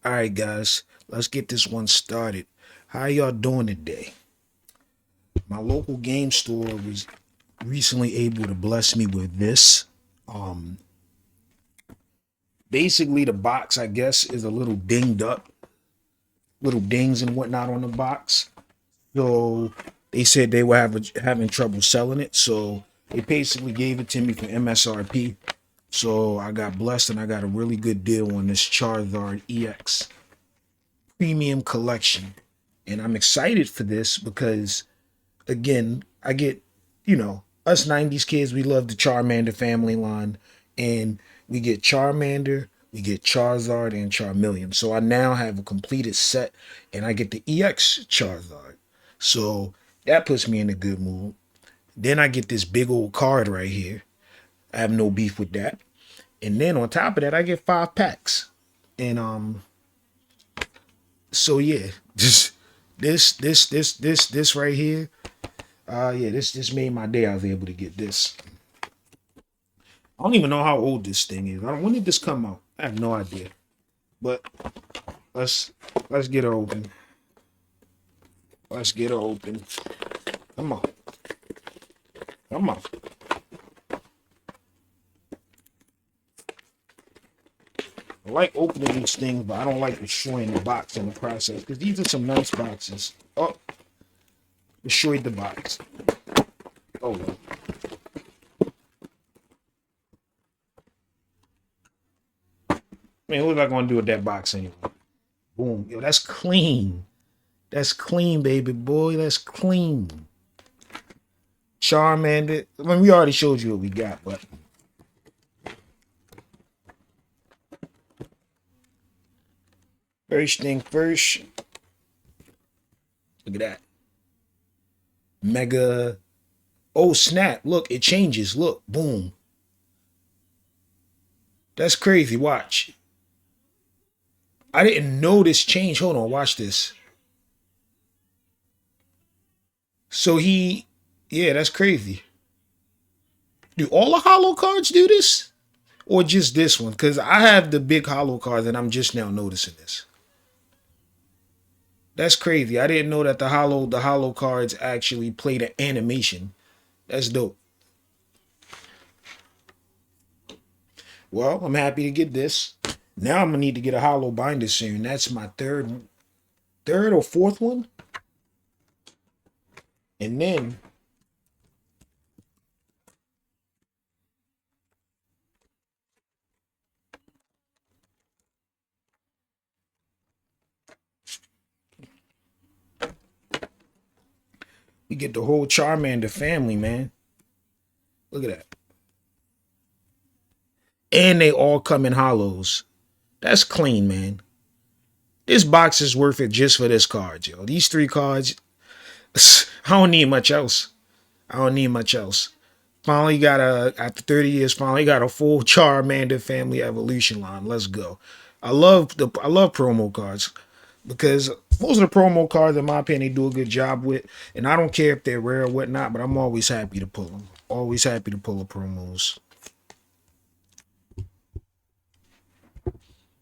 All right, guys, let's get this one started. How y'all doing today? My local game store was recently able to bless me with this. Um, Basically, the box, I guess, is a little dinged up, little dings and whatnot on the box. So they said they were having trouble selling it. So they basically gave it to me for MSRP. So I got blessed and I got a really good deal on this Charizard EX Premium Collection. And I'm excited for this because again, I get, us 90s kids, we love the Charmander family line. And we get Charmander, we get Charizard, and Charmeleon. So I now have a completed set, and I get the EX Charizard. So that puts me in a good mood. Then I get this big old card right here. I have no beef with that. And then on top of that, I get 5 packs. And so yeah, just this right here. Yeah, this made my day. I was able to get this. I don't even know how old this thing is. When did this come out? I have no idea. But let's let's get her open. Let's get her open. Come on, come on. I like opening these things, but I don't like destroying the box in the process because these are some nice boxes. Oh, destroyed the box. Oh well. Man, what was I gonna do with that box anyway? Boom. Yo, that's clean. That's clean, baby boy. That's clean. Charmander. I mean, we already showed you what we got, but first thing first. Look at that. Mega. Oh, snap. Look, it changes. Look. Boom. That's crazy. Watch. I didn't know this change. Hold on. Watch this. So yeah, that's crazy. Do all the hollow cards do this? Or just this one? Because I have the big hollow cards and I'm just now noticing this. That's crazy. I didn't know that the hollow cards actually play the animation. That's dope. Well, I'm happy to get this. Now I'm gonna need to get a hollow binder soon. That's my third or fourth one. And then we get the whole Charmander family, man. Look at that. And they all come in hollows. That's clean, man. This box is worth it just for this card, yo. These 3 cards, I don't need much else. I don't need much else. Finally got after 30 years, finally got a full Charmander family evolution line. Let's go. I love promo cards because most of the promo cards, in my opinion, they do a good job with. And I don't care if they're rare or whatnot, but I'm always happy to pull them. Always happy to pull the promos.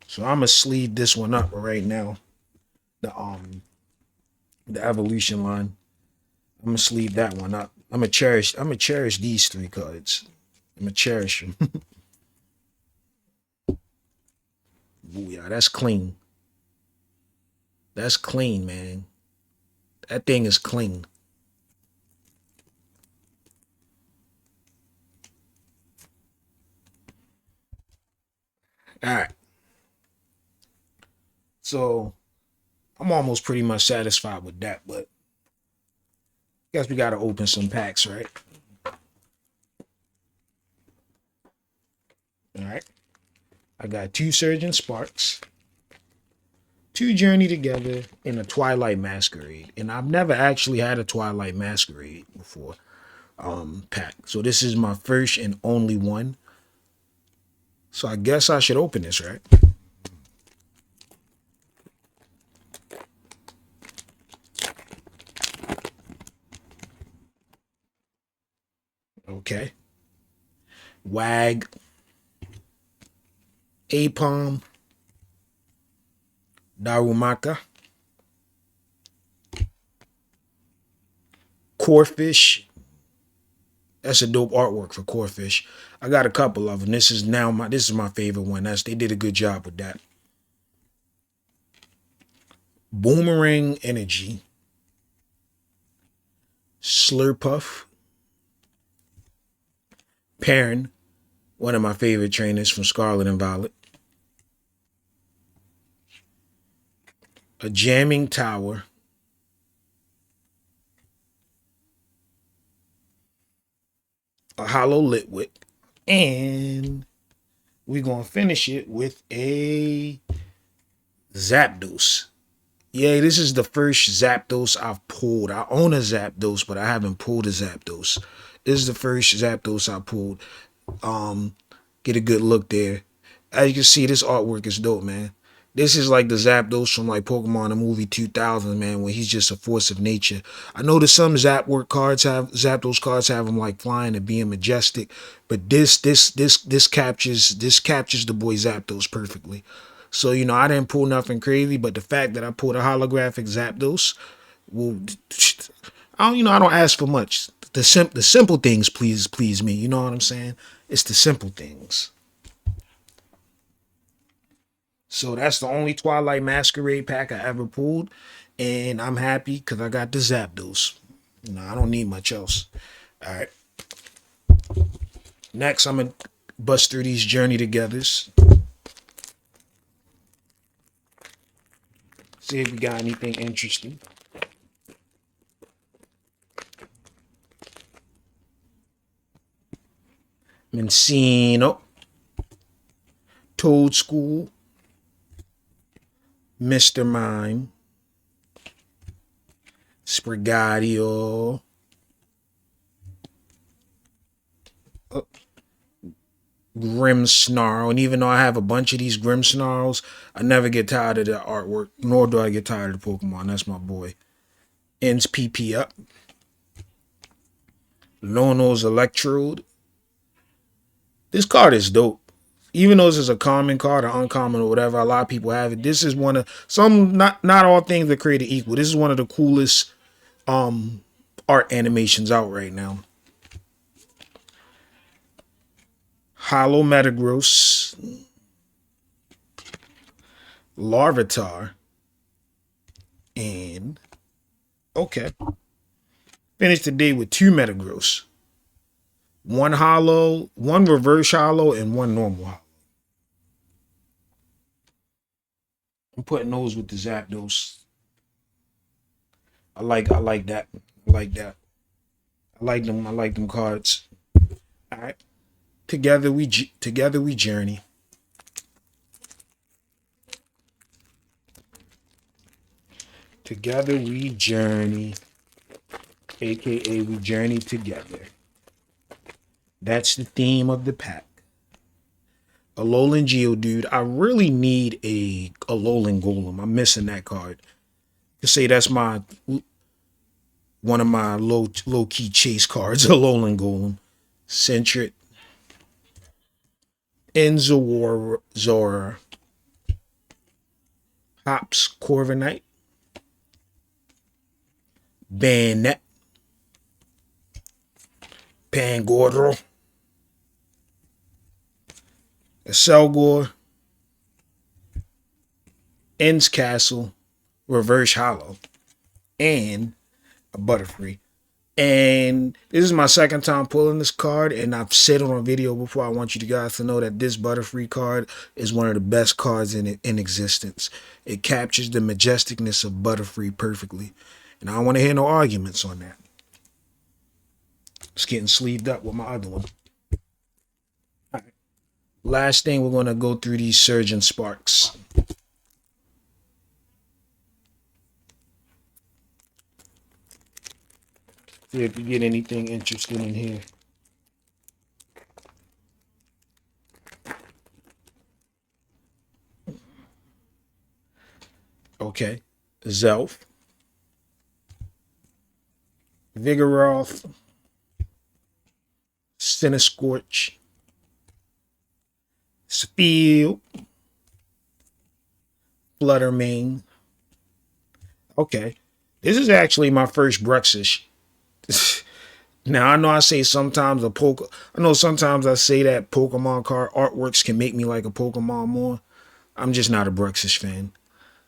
So I'm gonna sleeve this one up right now. The evolution line. I'm gonna sleeve that one up. I'm gonna cherish these 3 cards. I'm gonna cherish them. Ooh, yeah, that's clean. That's clean, man. That thing is clean. All right. So I'm almost pretty much satisfied with that, but I guess we gotta open some packs, right? All right. I got 2 Surgeon Sparks, 2 Journey Together, and a Twilight Masquerade. And I've never actually had a Twilight Masquerade before pack. So this is my first and only one. So I guess I should open this, right? Okay. Wag, Apom, Darumaka, Corefish. That's a dope artwork for Corefish. I got a couple of them. This is my favorite one. They did a good job with that. Boomerang Energy, Slurpuff, Perrin, one of my favorite trainers from Scarlet and Violet. A Jamming Tower, a Hollow Litwick, and we're gonna finish it with a Zapdos. Yeah, this is the first Zapdos I've pulled. I own a Zapdos, but I haven't pulled a Zapdos. This is the first Zapdos I pulled. Um, get a good look there. As you can see, this artwork is dope, man. This is like the Zapdos from like Pokemon the movie 2000, man, where he's just a force of nature. I know that some Zapdos cards have him like flying and being majestic, but this captures the boy Zapdos perfectly. So I didn't pull nothing crazy, but the fact that I pulled a holographic Zapdos, well, I don't ask for much. The simple things please me. You know what I'm saying? It's the simple things. So that's the only Twilight Masquerade pack I ever pulled, and I'm happy because I got the Zapdos. I don't need much else. All right. Next, I'm gonna bust through these Journey Togethers. See if we got anything interesting. Mencino, Toad School, Mr. Mime, Sprigatio, Grimmsnarl. And even though I have a bunch of these Grimmsnarls, I never get tired of the artwork, nor do I get tired of the Pokemon. That's my boy. Ends PP up. Lono's Electrode. This card is dope. Even though this is a common card or uncommon or whatever, a lot of people have it. This is one of not all things are created equal. This is one of the coolest art animations out right now. Hollow Metagross, Larvitar, and okay. Finish the day with 2 Metagross. One hollow, one reverse hollow, and one normal hollow. I'm putting those with the Zapdos. I like that. I like that. I like them. I like them cards. All right. Together we journey. Together we journey. AKA we journey together. That's the theme of the pack. Alolan Geodude. I really need a Alolan Golem. I'm missing that card. To say that's one of my low key chase cards. Alolan Golem. Centric. Zora. Hops Corviknight. Bayonet. Pangoro. A Selgor. Ends Castle. Reverse Hollow. And a Butterfree. And this is my second time pulling this card, and I've said it on video before. I want you guys to know that this Butterfree card is one of the best cards in existence. It captures the majesticness of Butterfree perfectly. And I don't want to hear no arguments on that. It's getting sleeved up with my other one. All right. Last thing, we're going to go through these Surgeon Sparks. See if you get anything interesting in here. Okay. Zelf. Vigoroth. Cinescorch. Spheal. Fluttermane. Okay. This is actually my first breakfast. Now I know I say sometimes I know sometimes I say that Pokemon card artworks can make me like a Pokemon more. I'm just not a breakfast fan.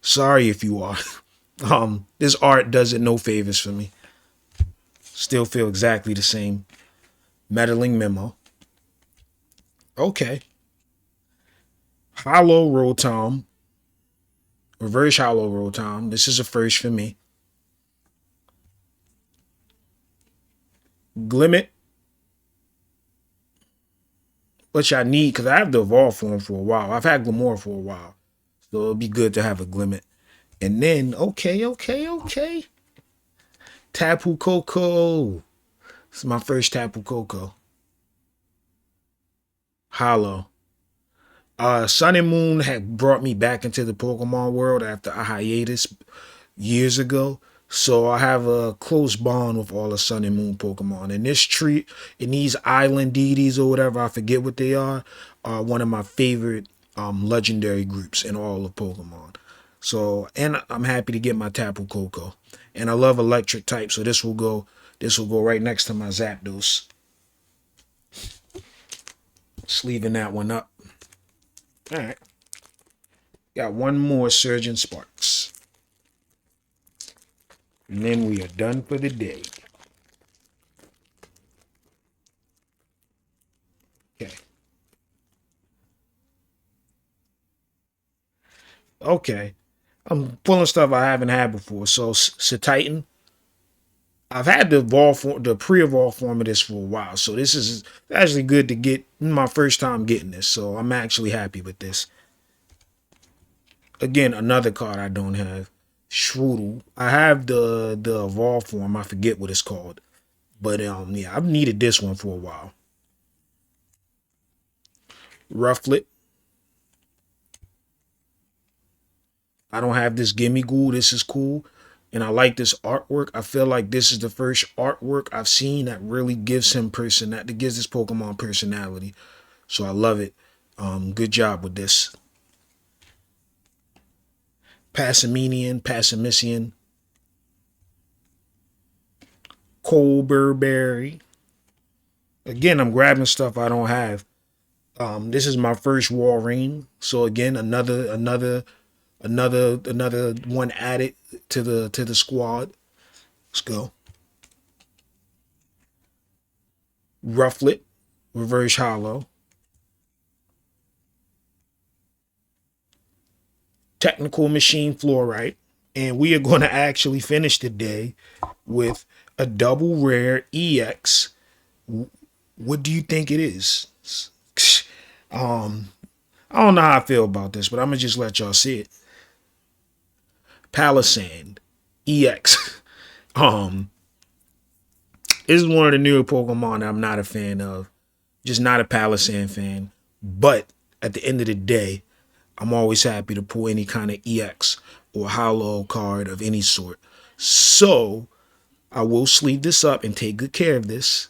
Sorry if you are. This art does it no favors for me. Still feel exactly the same. Meddling memo. Okay. Hollow Rotom. Reverse Hollow Rotom. This is a first for me. Glimmet, which I need because I have the evolve form for a while. I've had Glimmer for a while. So it'll be good to have a Glimmet. And then, okay. Tapu Koko. This is my first Tapu Koko. Hollow. Sun and Moon had brought me back into the Pokemon world after a hiatus years ago. So I have a close bond with all the Sun and Moon Pokemon. And this tree, and these island deities or whatever, I forget what they are one of my favorite legendary groups in all of Pokemon. So, and I'm happy to get my Tapu Koko. And I love electric type, so this will go right next to my Zapdos. Sleeving that one up. Alright. Got one more Surgeon Sparks. And then we are done for the day. Okay. Okay. I'm pulling stuff I haven't had before. So, Titan. I've had the pre-evolve form of this for a while. So this is actually good to get my first time getting this. So I'm actually happy with this. Again, another card I don't have. Shroodle. I have the evolve form. I forget what it's called. But yeah, I've needed this one for a while. Rufflet. I don't have this Gimme Ghoul. This is cool. And I like this artwork. I feel like this is the first artwork I've seen that really gives that gives this Pokemon personality. So I love it. Good job with this. Passimissian, Colburberry. Again, I'm grabbing stuff I don't have. This is my first Walrein. So again, another one added to the squad. Let's go. Rufflet, Reverse Hollow. Technical Machine Fluorite. And we are going to actually finish the day with a double rare EX. What do you think it is? I don't know how I feel about this, but I'm going to just let y'all see it. Palisand EX. This is one of the newer Pokemon that I'm not a fan of. Just not a Palisand fan. But at the end of the day, I'm always happy to pull any kind of EX or hollow card of any sort. So I will sleeve this up and take good care of this.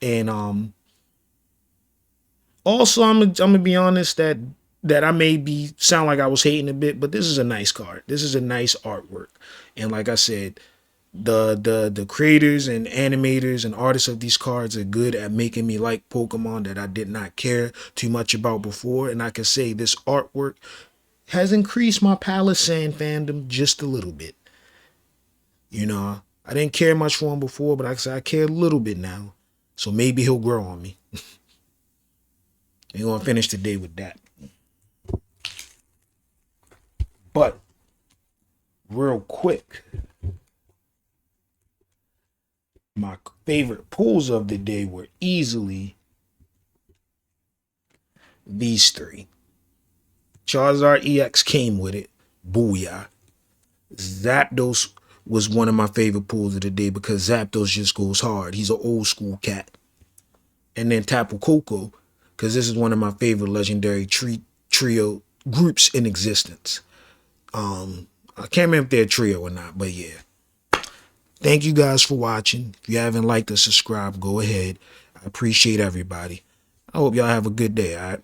And also I'm gonna be honest that I may be sound like I was hating a bit, but this is a nice card. This is a nice artwork. And like I said, the creators and animators and artists of these cards are good at making me like Pokemon that I did not care too much about before. And I can say this artwork has increased my Palisand fandom just a little bit. You know, I didn't care much for him before, but like I said, I care a little bit now. So maybe he'll grow on me. We're going to finish the day with that. But real quick, my favorite pulls of the day were easily these three. Charizard EX came with it. Booyah. Zapdos was one of my favorite pulls of the day because Zapdos just goes hard. He's an old school cat. And then Tapu Koko, because this is one of my favorite legendary trio groups in existence. I can't remember if they're a trio or not, but yeah. Thank you guys for watching. If you haven't liked or subscribed, go ahead. I appreciate everybody. I hope y'all have a good day, all right?